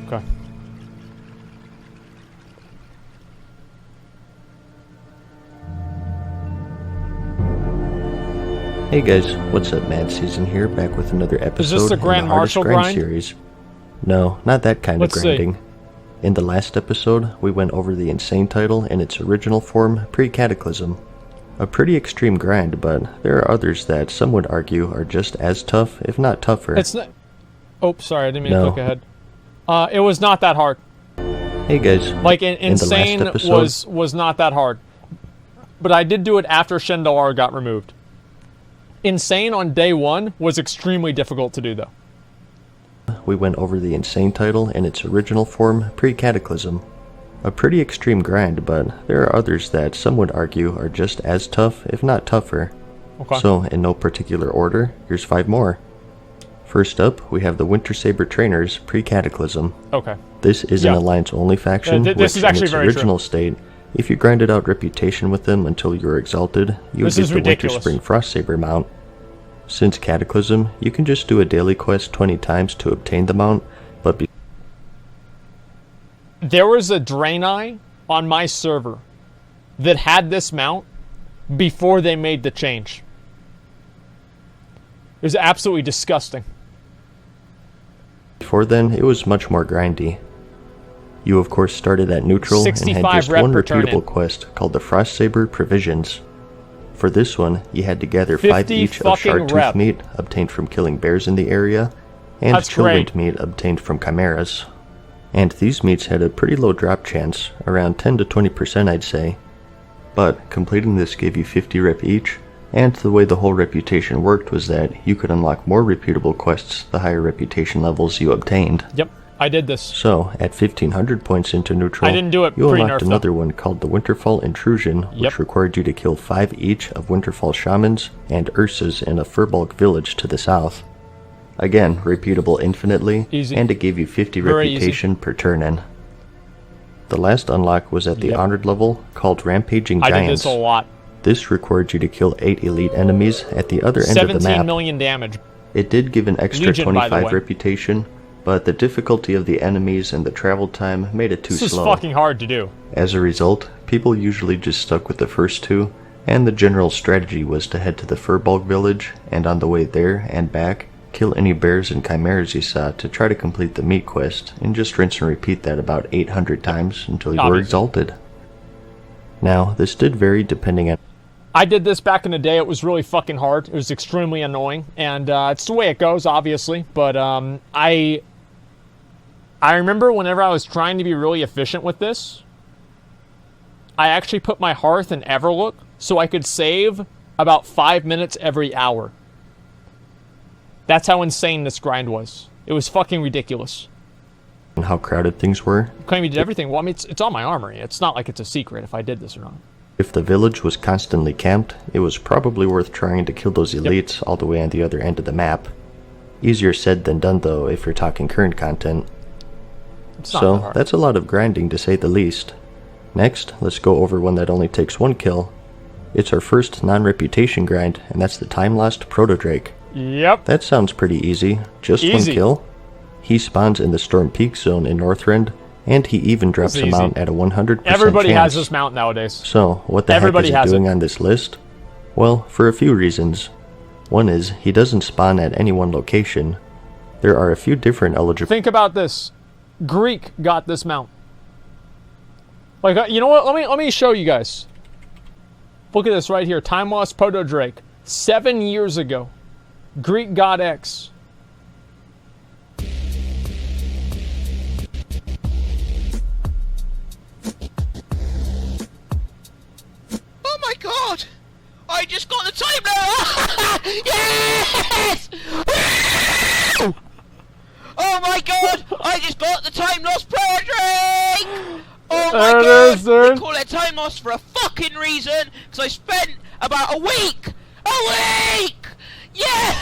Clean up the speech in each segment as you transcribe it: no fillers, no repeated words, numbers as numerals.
Okay. Hey guys, what's up? MadSeason here, back with another episode. Is this the Grand Marshal grind series? No, not that kind Let's of grinding. See. In the last episode, we went over the Insane title in its original form, pre-Cataclysm. A pretty extreme grind, but there are others that some would argue are just as tough, if not tougher. It's not... Oh, sorry, I didn't mean to click ahead. It was not that hard. Hey guys, like Insane the last episode, was not that hard. But I did do it after Shendalar got removed. Insane on day one was extremely difficult to do, though. We went over the Insane title in its original form, pre-Cataclysm. A pretty extreme grind, but there are others that some would argue are just as tough, if not tougher. Okay. So, in no particular order, here's 5 more. First up, we have the Winter Saber Trainers, pre-Cataclysm. Okay. This is an Alliance-only faction, this is actually in its original state, if you grinded out reputation with them until you were exalted, you would get the Winter Spring Frost Saber mount. Since Cataclysm, you can just do a daily quest 20 times to obtain the mount, but there was a Draenei on my server that had this mount before they made the change. It was absolutely disgusting. Before then, it was much more grindy. You of course started at neutral and had just one repeatable quest called the Frost Saber Provisions. For this one, you had to gather 5 each of Shardtooth meat obtained from killing bears in the area, and Chillwind meat obtained from chimeras. And these meats had a pretty low drop chance, around 10 to 20% I'd say. But completing this gave you 50 rep each, and the way the whole reputation worked was that you could unlock more reputable quests the higher reputation levels you obtained. Yep, I did this. So, at 1500 points into neutral, I didn't do it you unlocked another one called the Winterfall Intrusion, which required you to kill 5 each of Winterfall Shamans and Ursas in a Furbolg village to the south. Again, reputable infinitely, and it gave you 50 reputation per turn-in. The last unlock was at the Honored level, called Rampaging Giants. I did this a lot. This required you to kill 8 elite enemies at the other end of the map. 17 million damage. It did give an extra 25 reputation, but the difficulty of the enemies and the travel time made it too slow. This is fucking hard to do. As a result, people usually just stuck with the first 2, and the general strategy was to head to the Furbolg village, and on the way there and back, kill any bears and chimeras you saw to try to complete the meat quest, and just rinse and repeat that about 800 times until you were exalted. Now, this did vary depending on... I did this back in the day. It was really fucking hard. It was extremely annoying, and it's the way it goes, obviously, but I remember whenever I was trying to be really efficient with this, I actually put my hearth in Everlook so I could save about 5 minutes every hour. That's how insane this grind was. It was fucking ridiculous. And how crowded things were. Claim you did everything. Well, I mean, it's on my armory. It's not like it's a secret if I did this or not. If the village was constantly camped, it was probably worth trying to kill those elites all the way on the other end of the map. Easier said than done though if you're talking current content. So, that's a lot of grinding to say the least. Next, let's go over one that only takes 1 kill. It's our first non-reputation grind, and that's the time-lost Proto-Drake. Yep. That sounds pretty easy. Just 1 kill. He spawns in the Storm Peak zone in Northrend, and he even drops a mount at a 100% Everybody chance. has this mount nowadays. So, what the heck is he doing on this list? Well, for a few reasons. One is, he doesn't spawn at any one location. There are a few different eligible... Think about this. Greek got this mount. Like, you know what? Let me show you guys. Look at this right here. Time Lost Proto Drake. 7 years ago. Greek God X. Oh my god! I just got the time now! Yes! Oh my god! I just got the time lost Proto Drake! Oh my god! They call it time lost for a fucking reason, because I spent about a week! A week! Yeah!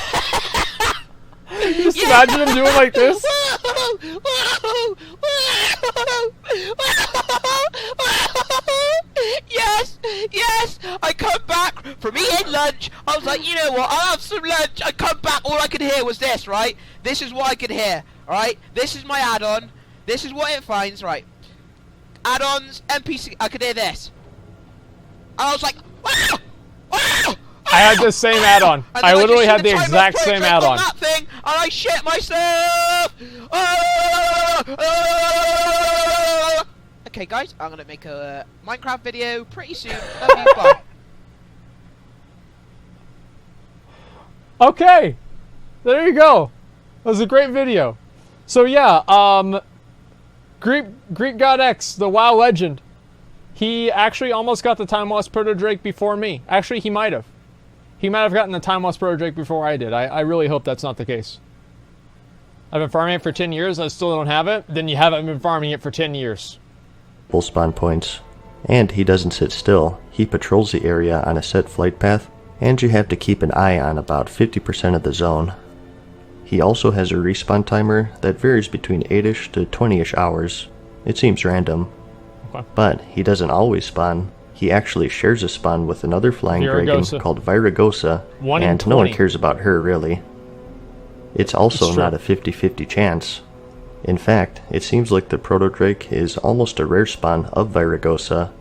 Just imagine him doing like this. Yes! Yes! I come back from eating lunch. I was like, you know what? I'll have some lunch. I come back. All I could hear was this, right? This is what I could hear, alright? This is my add-on. This is what it finds, right? Add-ons, NPC. I could hear this. And I was like, wow! Wow! I had the same add-on. I literally had the exact same add-on. That thing, and I shit myself! Okay, guys, I'm gonna make a Minecraft video pretty soon. That'll be fun. Okay, there you go. That was a great video. So yeah, Greek God X, the WoW legend, he actually almost got the Time Lost Proto Drake before me. Actually, he might have. He might have gotten the Time Lost Proto Drake before I did. I really hope that's not the case. I've been farming it for 10 years, I still don't have it. Then you haven't been farming it for 10 years. Full spawn points. And he doesn't sit still. He patrols the area on a set flight path, and you have to keep an eye on about 50% of the zone. He also has a respawn timer that varies between 8ish to 20ish hours. It seems random. Okay. But he doesn't always spawn. He actually shares a spawn with another flying dragon called Viragosa, and no one cares about her really. It's also not a 50-50 chance. In fact, it seems like the Proto Drake is almost a rare spawn of Viragosa,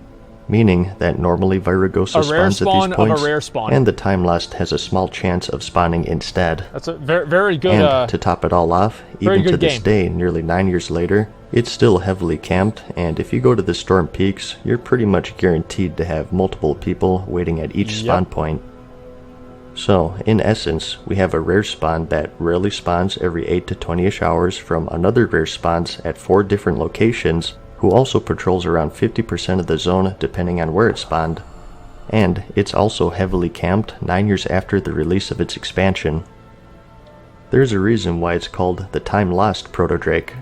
meaning that normally Viragosa spawns at these points, and the Time Lost has a small chance of spawning instead. That's a very good. And to top it all off, even to this day, nearly 9 years later, it's still heavily camped, and if you go to the Storm Peaks, you're pretty much guaranteed to have multiple people waiting at each spawn point. So, in essence, we have a rare spawn that rarely spawns every 8 to 20ish hours from another rare spawns at 4 different locations, who also patrols around 50% of the zone depending on where it spawned. And it's also heavily camped 9 years after the release of its expansion. There's a reason why it's called the Time Lost Proto Drake.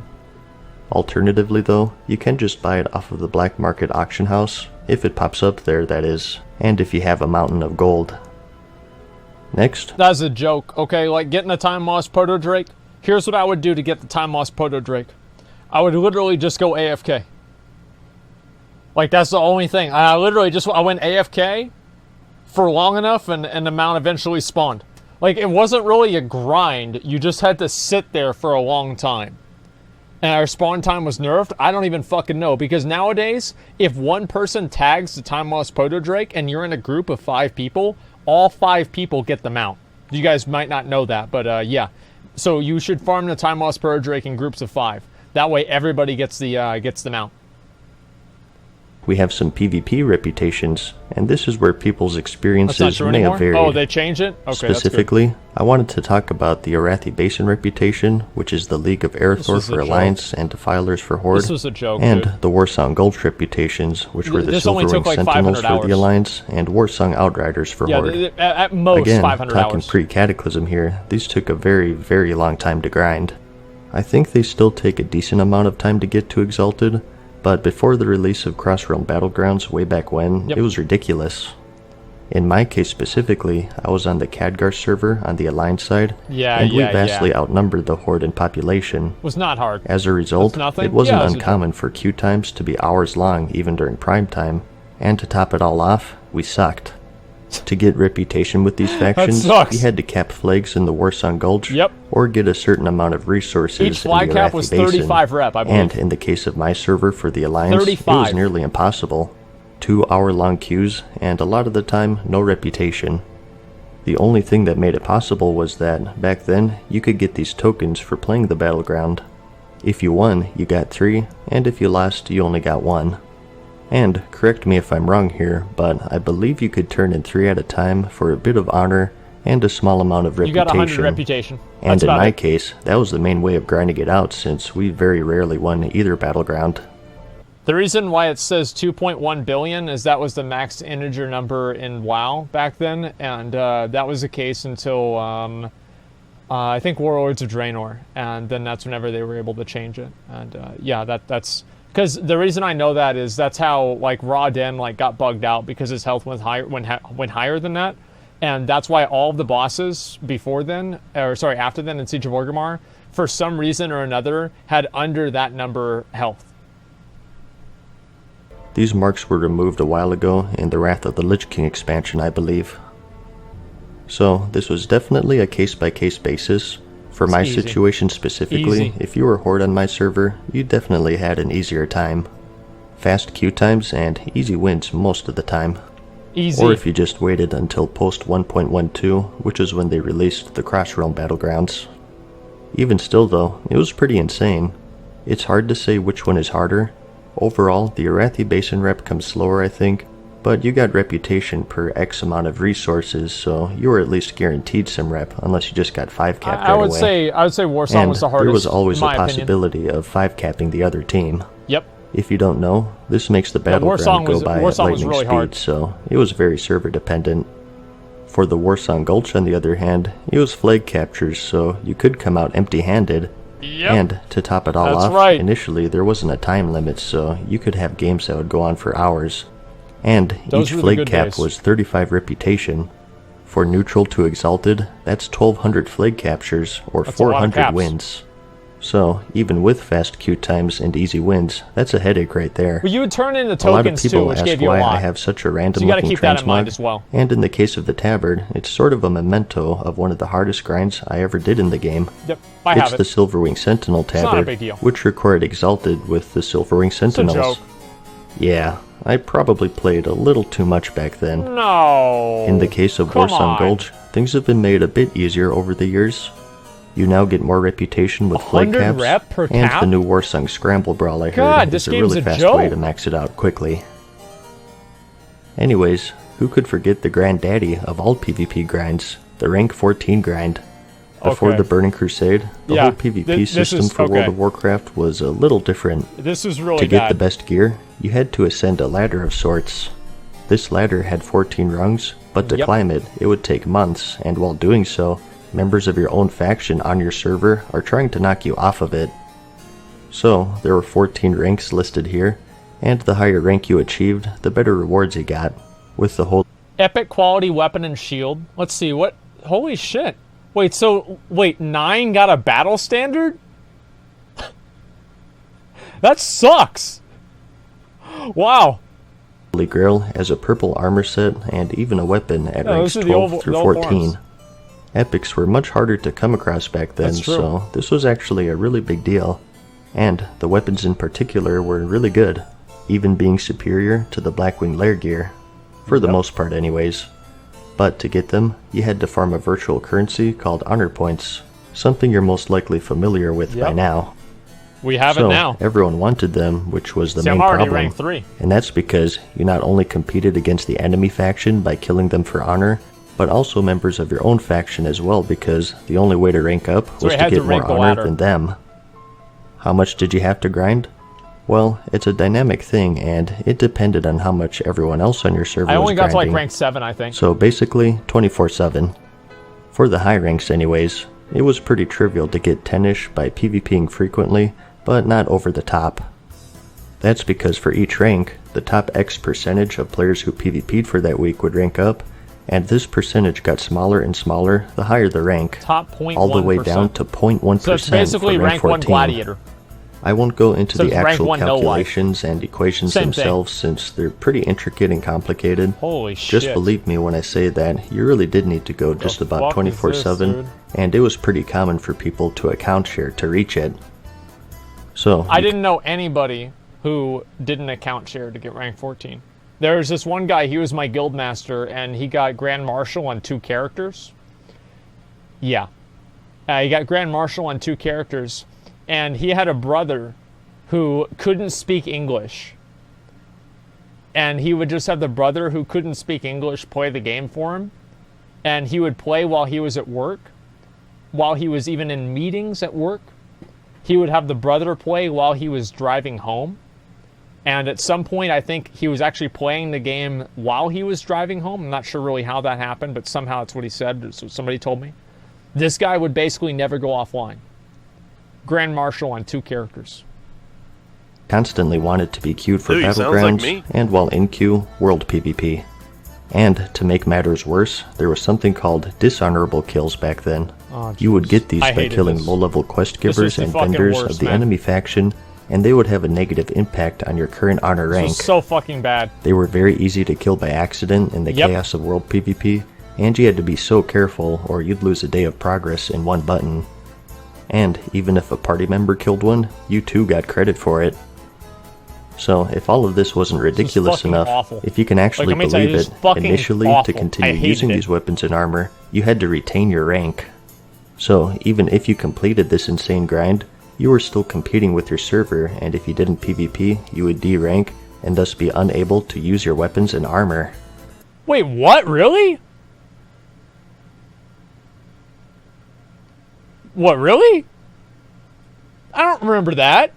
Alternatively though, you can just buy it off of the black market auction house, if it pops up there that is, and if you have a mountain of gold. Next. That's a joke, okay? Like getting a Time Lost Proto Drake. Here's what I would do to get the Time Lost Proto Drake. I would literally just go AFK. Like that's the only thing. I went AFK for long enough and the mount eventually spawned. Like it wasn't really a grind. You just had to sit there for a long time. And our spawn time was nerfed? I don't even fucking know. Because nowadays, if one person tags the Time Lost Proto Drake and you're in a group of 5 people, all 5 people get the mount. You guys might not know that, but yeah. So you should farm the Time Lost Proto Drake in groups of 5. That way everybody gets the mount. We have some PvP reputations, and this is where people's experiences may have varied. Oh, they changed it? Okay, specifically, I wanted to talk about the Arathi Basin reputation, which is the League of Aerithor for Alliance and Defilers for Horde. This was a joke, and the Warsong Gulch reputations, which were the Silverwing Sentinels for the Alliance and Warsong Outriders for Horde. At most Again, 500 hours. Talking pre-Cataclysm here, these took a very, very long time to grind. I think they still take a decent amount of time to get to Exalted, but before the release of Crossrealm Battlegrounds way back when, it was ridiculous. In my case specifically, I was on the Khadgar server on the Alliance side, and we vastly outnumbered the Horde in population. Was not hard. As a result, it wasn't uncommon for queue times to be hours long even during prime time, and to top it all off, we sucked. To get reputation with these factions, we had to cap flags in the Warsong Gulch, or get a certain amount of resources Each flag in the cap was 35 rep, I believe. And in the case of my server for the Alliance, 35. It was nearly impossible. 2-hour-long queues, and a lot of the time, no reputation. The only thing that made it possible was that, back then, you could get these tokens for playing the battleground. If you won, you got 3, and if you lost, you only got 1. And, correct me if I'm wrong here, but I believe you could turn in 3 at a time for a bit of honor and a small amount of reputation. You got 100 reputation. And in my case, that was the main way of grinding it out, since we very rarely won either battleground. The reason why it says 2.1 billion is that was the max integer number in WoW back then, and that was the case until I think Warlords of Draenor, and then that's whenever they were able to change it. And yeah, that's because the reason I know that is that's how like Raw Den like got bugged out because his health went higher than that, and that's why all of the bosses before then, or sorry, after then in Siege of Orgrimmar, for some reason or another, had under that number health. These marks were removed a while ago in the Wrath of the Lich King expansion, I believe. So, this was definitely a case-by-case basis. For my situation specifically, if you were Horde on my server, you definitely had an easier time. Fast queue times and easy wins most of the time. Easy. Or if you just waited until post 1.12, which is when they released the Crossrealm Battlegrounds. Even still though, it was pretty insane. It's hard to say which one is harder. Overall, the Arathi Basin rep comes slower I think, but you got reputation per X amount of resources, so you were at least guaranteed some rep, unless you just got 5-capped right away. I would say Warsong was the hardest, there was always a possibility of 5-capping the other team. Yep. If you don't know, this makes the battleground go by at lightning really speed, hard. So it was very server dependent. For the Warsong Gulch on the other hand, it was flag captures, so you could come out empty-handed. Yep. And to top it all off, initially there wasn't a time limit, so you could have games that would go on for hours. And each flag cap was 35 reputation. For neutral to exalted, that's 1200 flag captures, or 400 wins. So, even with fast queue times and easy wins, that's a headache right there. Well, you would turn into tokens too, which gave you a lot. A lot of people ask why I have such a random so you looking keep that in mind transmog, as well. And in the case of the Tabard, it's sort of a memento of one of the hardest grinds I ever did in the game. Yep, I have it. It's the Silverwing Sentinel Tabard, it's not a big deal. Which required Exalted with the Silverwing Sentinels. It's a joke. Yeah, I probably played a little too much back then. No. In the case of Warsong Gulch, things have been made a bit easier over the years. You now get more reputation with flag caps, rep per and cap? the new Warsong Scramble Brawl I heard God, is a really fast way to max it out quickly. Anyways, who could forget the granddaddy of all PvP grinds, the rank 14 grind? Before the Burning Crusade, the whole PvP system for World of Warcraft was a little different. This is really To get the best gear, you had to ascend a ladder of sorts. This ladder had 14 rungs, but to climb it, it would take months, and while doing so, members of your own faction on your server are trying to knock you off of it. So, there were 14 ranks listed here, and the higher rank you achieved, the better rewards you got, with the whole epic quality weapon and shield. Let's see, what? Holy shit. Wait, 9 got a battle standard? That sucks! Wow. Holy Grail as a purple armor set, and even a weapon at ranks 12 through 14. Epics were much harder to come across back then, so this was actually a really big deal. And the weapons in particular were really good, even being superior to the Blackwing Lair gear. For the most part anyways. But to get them, you had to farm a virtual currency called honor points, something you're most likely familiar with by now. We have it now. Everyone wanted them, which was the main problem. Rank 3. And that's because you not only competed against the enemy faction by killing them for honor, but also members of your own faction as well, because the only way to rank up was to get more honor than them. How much did you have to grind? Well, it's a dynamic thing, and it depended on how much everyone else on your server was grinding. I only got to like rank 7, I think. So basically, 24/7. For the high ranks anyways, it was pretty trivial to get 10-ish by PvPing frequently, but not over the top. That's because for each rank, the top X percentage of players who PvP'd for that week would rank up, and this percentage got smaller and smaller the higher the rank, top 0.1%. all the way down to 0.1% so it's basically for rank 1 14. gladiator. I won't go into so the actual calculations and equations themselves since they're pretty intricate and complicated. Holy shit. Just believe me when I say that you really did need to go just about 24/7, and it was pretty common for people to account share to reach it. So I didn't know anybody who didn't account share to get rank 14. There was this one guy, he was my guild master, and he got Grand Marshal on 2 characters. Yeah. He got Grand Marshal on 2 characters, and he had a brother who couldn't speak English. And he would just have the brother who couldn't speak English play the game for him. And he would play while he was at work, while he was even in meetings at work. He would have the brother play while he was driving home. And at some point, I think he was actually playing the game while he was driving home. I'm not sure really how that happened, but somehow that's what he said. So somebody told me. This guy would basically never go offline. Grand Marshal on 2 characters. Constantly wanted to be queued for Battlegrounds, and while in queue, World PvP. And to make matters worse, there was something called dishonorable kills back then. You would get these by killing low-level quest givers and vendors of the enemy faction, and they would have a negative impact on your current honor rank. This was so fucking bad. They were very easy to kill by accident in the chaos of World PvP, and you had to be so careful or you'd lose a day of progress in one button. And even if a party member killed one, you too got credit for it. So if all of this wasn't ridiculous enough, awful. if you can actually believe it, initially awful. to continue using these weapons and armor, you had to retain your rank. So even if you completed this insane grind, you were still competing with your server, and if you didn't PvP, you would D-rank, and thus be unable to use your weapons and armor. Wait, what? Really? What, really? I don't remember that.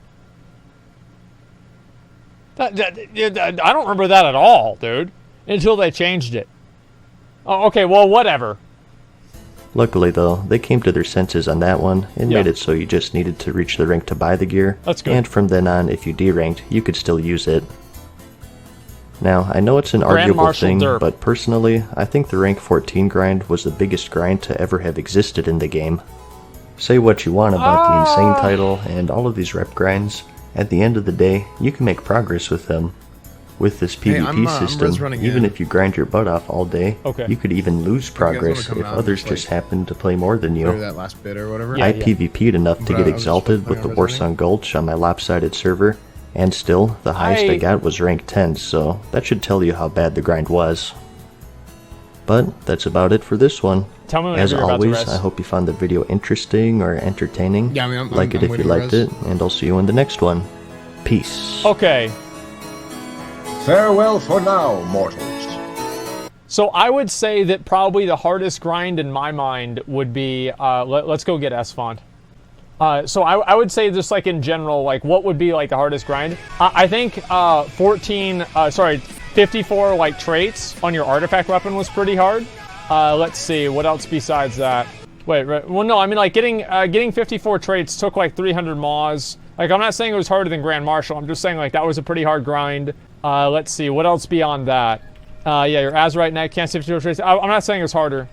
I don't remember that at all, dude. Until they changed it. Oh, okay, well, whatever. Luckily, though, they came to their senses on that one and made it so you just needed to reach the rank to buy the gear. That's good. And from then on, if you D-ranked, you could still use it. Now, I know it's an arguable thing, but personally, I think the rank 14 grind was the biggest grind to ever have existed in the game. Say what you want about the insane title and all of these rep grinds, at the end of the day, you can make progress with them. With this PvP system, even if you grind your butt off all day, you could even lose progress if others just happen to play more than you. That last bit or whatever. I PvP'd enough to get exalted with the Warcraft on my lopsided server, and still, the highest I got was rank 10, so that should tell you how bad the grind was. But that's about it for this one. Tell me As always, I hope you found the video interesting or entertaining. Yeah, I mean, like it if you liked it, and I'll see you in the next one. Peace. Okay. Farewell for now, mortals. So I would say that probably the hardest grind in my mind would be, let's go get S-Font. So I would say just like in general, like what would be like the hardest grind? I think 54 like traits on your artifact weapon was pretty hard. Let's see, what else besides that? Wait, well no, I mean like getting 54 traits took like 300 mods. Like I'm not saying it was harder than Grand Marshal, I'm just saying like that was a pretty hard grind. Let's see, what else beyond that? Yeah, your Azurite Knight can't see 54 traits. I'm not saying it was harder.